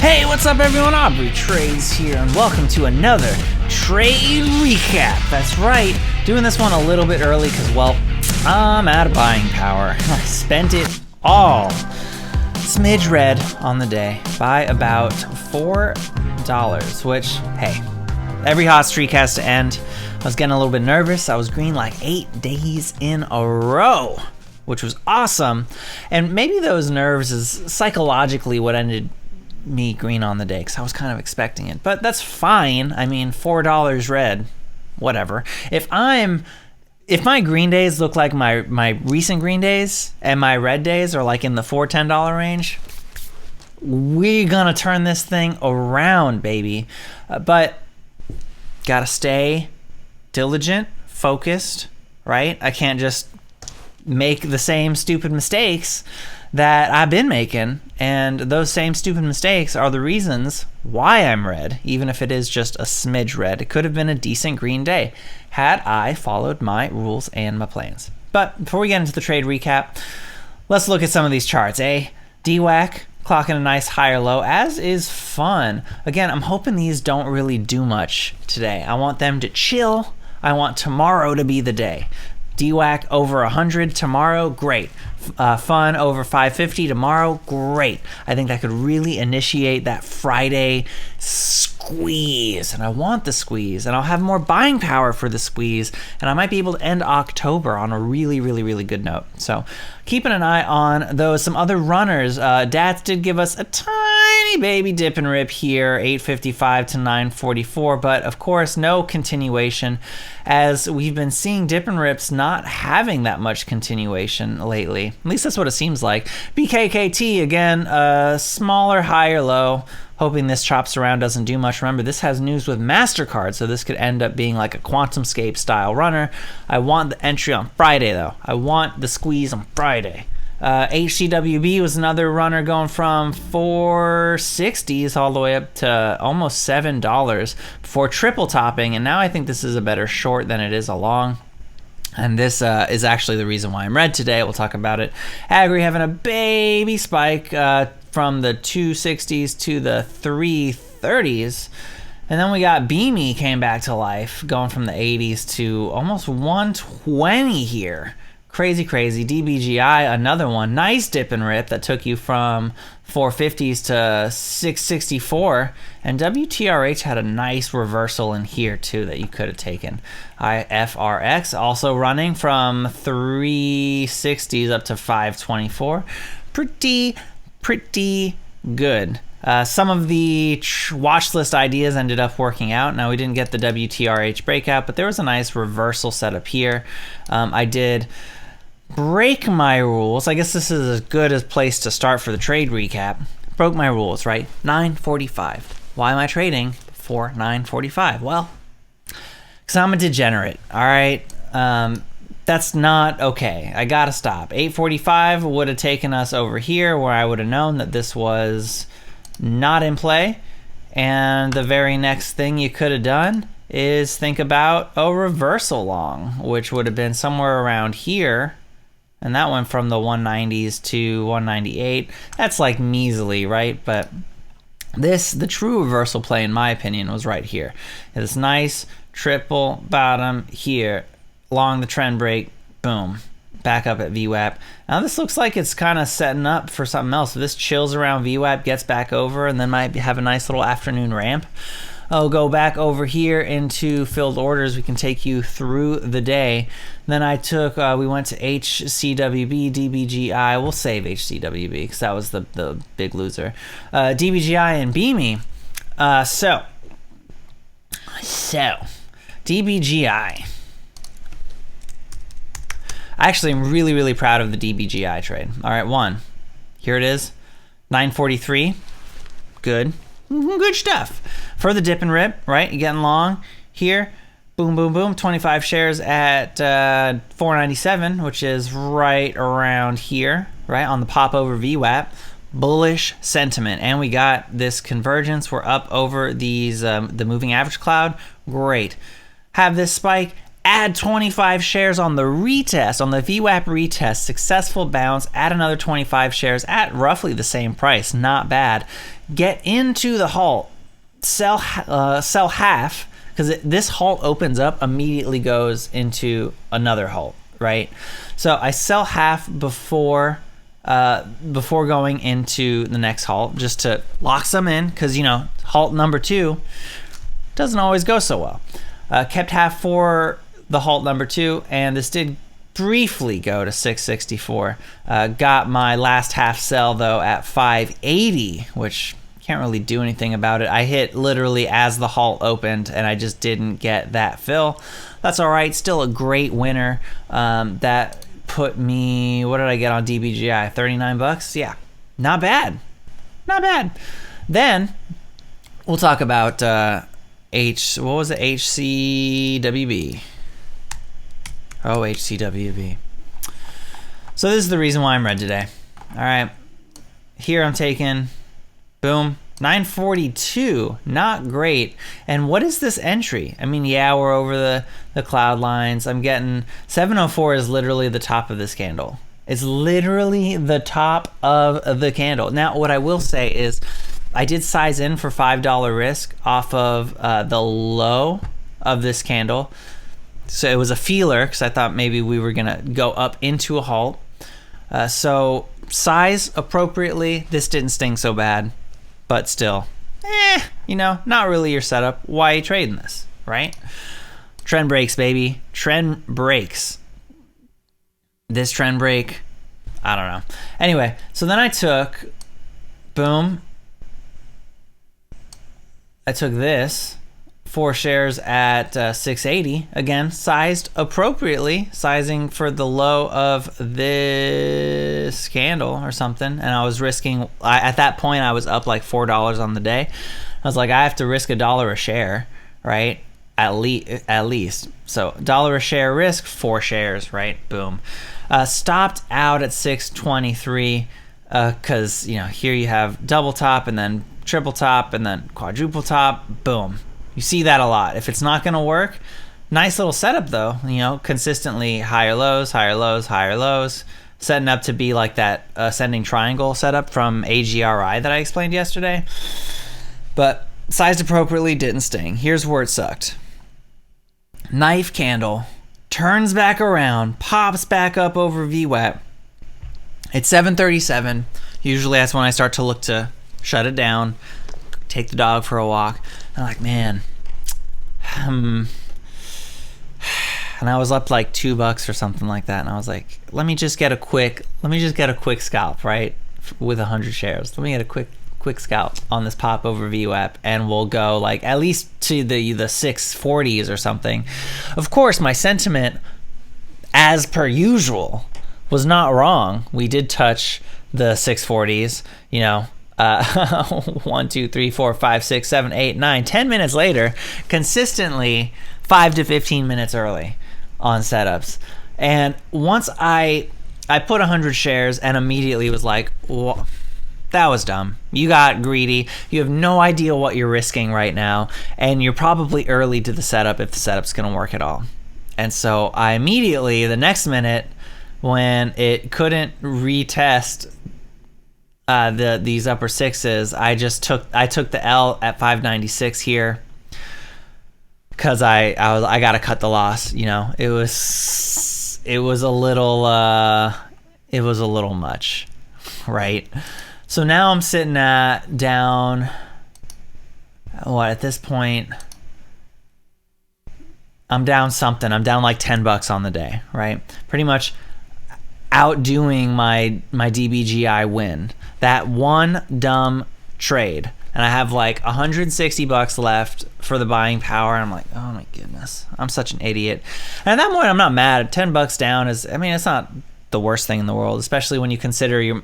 Hey, what's up everyone? Aubrey Trades here, and welcome to another trade recap. That's right, doing this one a little bit early because, well, I'm out of buying power. I spent it all. Smidge red on the day by about $4, which, hey, every hot streak has to end. I was getting a little bit nervous. I was green like 8 days in a row, which was awesome. And maybe those nerves is psychologically what ended me green on the day, because I was kind of expecting it. But that's fine. I mean, $4 red, whatever. If my green days look like my recent green days and my red days are like in the $4-10 range, we're gonna turn this thing around, baby. But gotta stay diligent, focused, right? I can't just make the same stupid mistakes that I've been making, and those same stupid mistakes are the reasons why I'm red, even if it is just a smidge red. It could have been a decent green day had I followed my rules and my plans. But before we get into the trade recap, let's look at some of these charts. DWAC clocking a nice higher low, as is PHUN. Again, I'm hoping these don't really do much today. I want them to chill. I want tomorrow to be the day. DWAC over 100 tomorrow, great. PHUN over 550 tomorrow, great. I think that could really initiate that Friday squeeze, and I want the squeeze, and I'll have more buying power for the squeeze, and I might be able to end October on a really, really, really good note. So keeping an eye on those. Some other runners, DATS did give us a tiny baby dip and rip here, 855 to 944, but of course no continuation, as we've been seeing dip and rips not having that much continuation lately. At least that's what it seems like. BKKT, again, smaller, higher low. Hoping this chops around, doesn't do much. Remember, this has news with MasterCard, so this could end up being like a QuantumScape style runner. I want the entry on Friday, though. I want the squeeze on Friday. HCWB was another runner going from 460s all the way up to almost $7 before triple topping, and now I think this is a better short than it is a long. And this is actually the reason why I'm red today. We'll talk about it. Agri having a baby spike from the 260s to the 330s. And then we got Beamy came back to life, going from the 80s to almost 120 here. Crazy, crazy. DBGI, another one. Nice dip and rip that took you from 450s to 664. And WTRH had a nice reversal in here, too, that you could have taken. IFRX also running from 360s up to 524. Pretty good. Some of the watch list ideas ended up working out. Now, we didn't get the WTRH breakout, but there was a nice reversal setup here. I did break my rules. I guess this is as good a place to start for the trade recap. Broke my rules, right? 945. Why am I trading for 945? Well, because I'm a degenerate, all right? That's not okay. I gotta stop. 845 would have taken us over here where I would have known that this was not in play. And the very next thing you could have done is think about a reversal long, which would have been somewhere around here. And that went from the 190s to 198. That's like measly, right? But the true reversal play, in my opinion, was right here. This nice triple bottom here, along the trend break, boom, back up at VWAP. Now this looks like it's kind of setting up for something else. If this chills around VWAP, gets back over, and then might have a nice little afternoon ramp. I'll go back over here into filled orders. We can take you through the day. Then we went to HCWB, DBGI. We'll save HCWB because that was the big loser. DBGI and Beamy. So DBGI. I actually am really, really proud of the DBGI trade. All right, here it is, 943. Good stuff. For the dip and rip, right? You're getting long here. Boom, boom, boom. 25 shares at 497, which is right around here, right on the pop over VWAP. Bullish sentiment, and we got this convergence. We're up over these the moving average cloud. Great. Have this spike. Add 25 shares on the retest, on the VWAP retest, successful bounce, add another 25 shares at roughly the same price, not bad. get into the halt, sell half, because this halt opens up, immediately goes into another halt, right? So I sell half before going into the next halt, just to lock some in, because, you know, halt number 2 doesn't always go so well. Kept half for the halt number 2, and this did briefly go to 664. Got my last half sell though at 580, which can't really do anything about it. I hit literally as the halt opened, and I just didn't get that fill. That's all right. Still a great winner. That put me, what did I get on DBGI? 39 bucks? Yeah, not bad. Not bad. Then we'll talk about what was it? HCWB. Oh, HCWB. So this is the reason why I'm red today. All right. Here I'm taking, boom, 942. Not great. And what is this entry? I mean, yeah, we're over the cloud lines. I'm getting 704 is literally the top of this candle. It's literally the top of the candle. Now, what I will say is I did size in for $5 risk off of the low of this candle. So it was a feeler, because I thought maybe we were going to go up into a halt. So size appropriately. This didn't sting so bad, but still, you know, not really your setup. Why are you trading this, right? Trend breaks, baby. Trend breaks. This trend break, I don't know. Anyway, so then I took, boom. I took this. 4 shares at 680, again sized appropriately, sizing for the low of this candle or something, and I was risking, at that point I was up like $4 on the day. I was like, I have to risk $1 a share, right? At least. So $1 a share risk, 4 shares, right? Boom. Stopped out at 623, because you know, here you have double top and then triple top and then quadruple top. Boom. You see that a lot. If it's not going to work, nice little setup though, you know, consistently higher lows, higher lows, higher lows, setting up to be like that ascending triangle setup from AGRI that I explained yesterday. But sized appropriately, didn't sting. Here's where it sucked. Knife candle, turns back around, pops back up over VWAP. It's 7:37. Usually that's when I start to look to shut it down, take the dog for a walk. I'm like, man, and I was up like $2 or something like that, and I was like, let me just get a quick scalp, right, with 100 shares. Let me get a quick scalp on this pop over VWAP, and we'll go like at least to the 640s or something. Of course, my sentiment, as per usual, was not wrong. We did touch the 640s, you know. 1, 2, 3, 4, 5, 6, 7, 8, 9, 10 minutes later, consistently 5 to 15 minutes early on setups. And once I put 100 shares and immediately was like, well, that was dumb. You got greedy. You have no idea what you're risking right now, and you're probably early to the setup if the setup's going to work at all. And so I immediately, the next minute, when it couldn't retest these upper sixes, I took the L at 596 here, because I gotta cut the loss. You know, it was a little much, right? So now I'm sitting at down, what, at this point I'm down something. I'm down like $10 on the day, right? Pretty much outdoing my DBGI win. That one dumb trade, and I have like $160 left for the buying power, and I'm like, oh my goodness, I'm such an idiot. And at that point, I'm not mad. $10 down is, I mean, it's not the worst thing in the world, especially when you consider your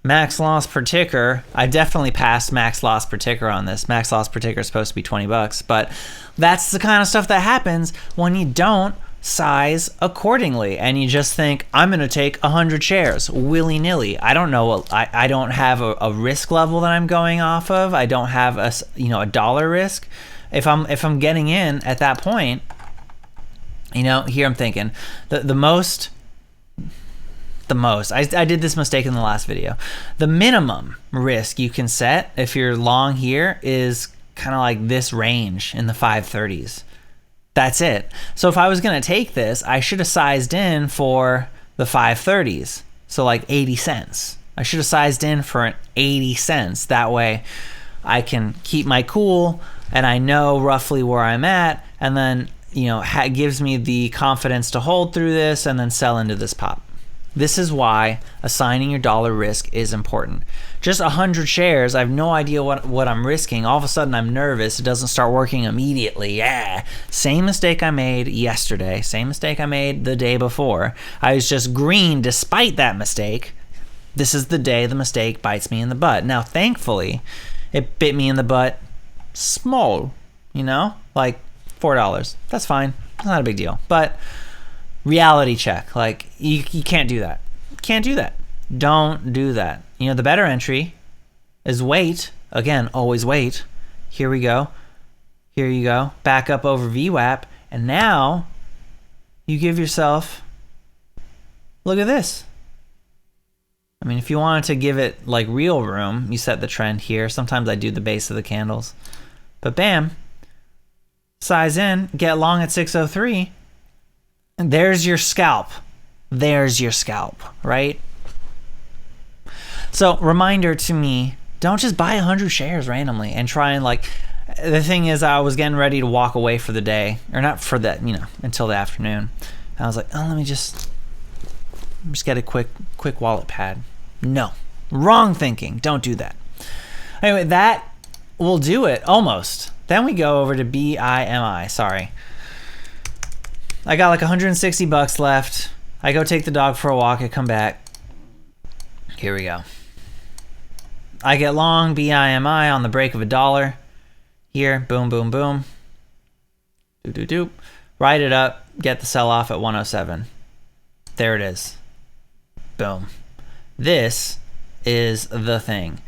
max loss per ticker. I definitely passed max loss per ticker on this. Max loss per ticker is supposed to be $20, but that's the kind of stuff that happens when you don't size accordingly, and you just think, I'm gonna take 100 shares willy-nilly. I don't know, I don't have a risk level that I'm going off of. I don't have a dollar risk. If I'm getting in at that point, you know, here I'm thinking the most the most. I did this mistake in the last video. The minimum risk you can set if you're long here is kind of like this range in the 530s. That's it. So if I was going to take this, I should have sized in for the 530s. So like 80 cents. I should have sized in for an 80 cents. That way I can keep my cool and I know roughly where I'm at, and then, you know, gives me the confidence to hold through this and then sell into this pop. This is why assigning your dollar risk is important. Just 100 shares, I have no idea what I'm risking. All of a sudden I'm nervous. It doesn't start working immediately. Yeah. Same mistake I made yesterday. Same mistake I made the day before. I was just green despite that mistake. This is the day the mistake bites me in the butt. Now, thankfully, it bit me in the butt small, you know, like $4. That's fine. It's not a big deal. But reality check, like you can't do that. Can't do that. Don't do that. You know, the better entry is wait. Again, always wait. Here we go. Here you go. Back up over VWAP. And now you give yourself, look at this. I mean, if you wanted to give it like real room, you set the trend here. Sometimes I do the base of the candles. But bam, size in, get long at 603. And there's your scalp. There's your scalp, right? So reminder to me, don't just buy 100 shares randomly and try and like, the thing is I was getting ready to walk away for the day, or not for that, you know, until the afternoon. And I was like, oh, let me just get a quick wallet pad. No, wrong thinking. Don't do that. Anyway, that will do it almost. Then we go over to BIMI. Sorry. I got like 160 bucks left. I go take the dog for a walk. I come back. Here we go. I get long BIMI on the break of $1. Here, boom, boom, boom. Doop, doop, doop. Ride it up. Get the sell off at 107. There it is. Boom. This is the thing.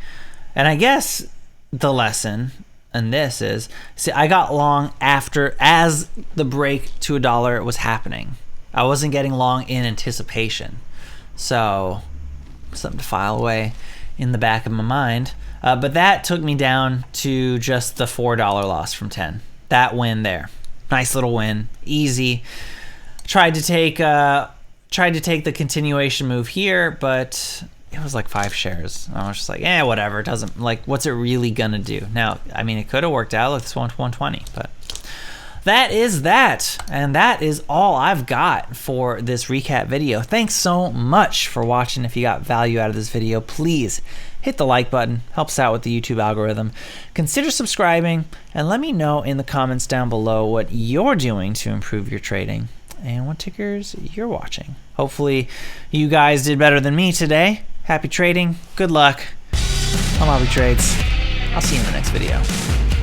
And I guess the lesson in this is, see, I got long as the break to $1 was happening. I wasn't getting long in anticipation. So, something to file away in the back of my mind. But that took me down to just the $4 loss from 10. That win there. Nice little win. Easy. Tried to take the continuation move here, but it was like 5 shares. I was just like, whatever. It doesn't, like, what's it really gonna do? Now, I mean, it could have worked out. It's 120, but that is that. And that is all I've got for this recap video. Thanks so much for watching. If you got value out of this video, please hit the like button. Helps out with the YouTube algorithm. Consider subscribing and let me know in the comments down below what you're doing to improve your trading and what tickers you're watching. Hopefully you guys did better than me today. Happy trading. Good luck. I'm Bobby Trades. I'll see you in the next video.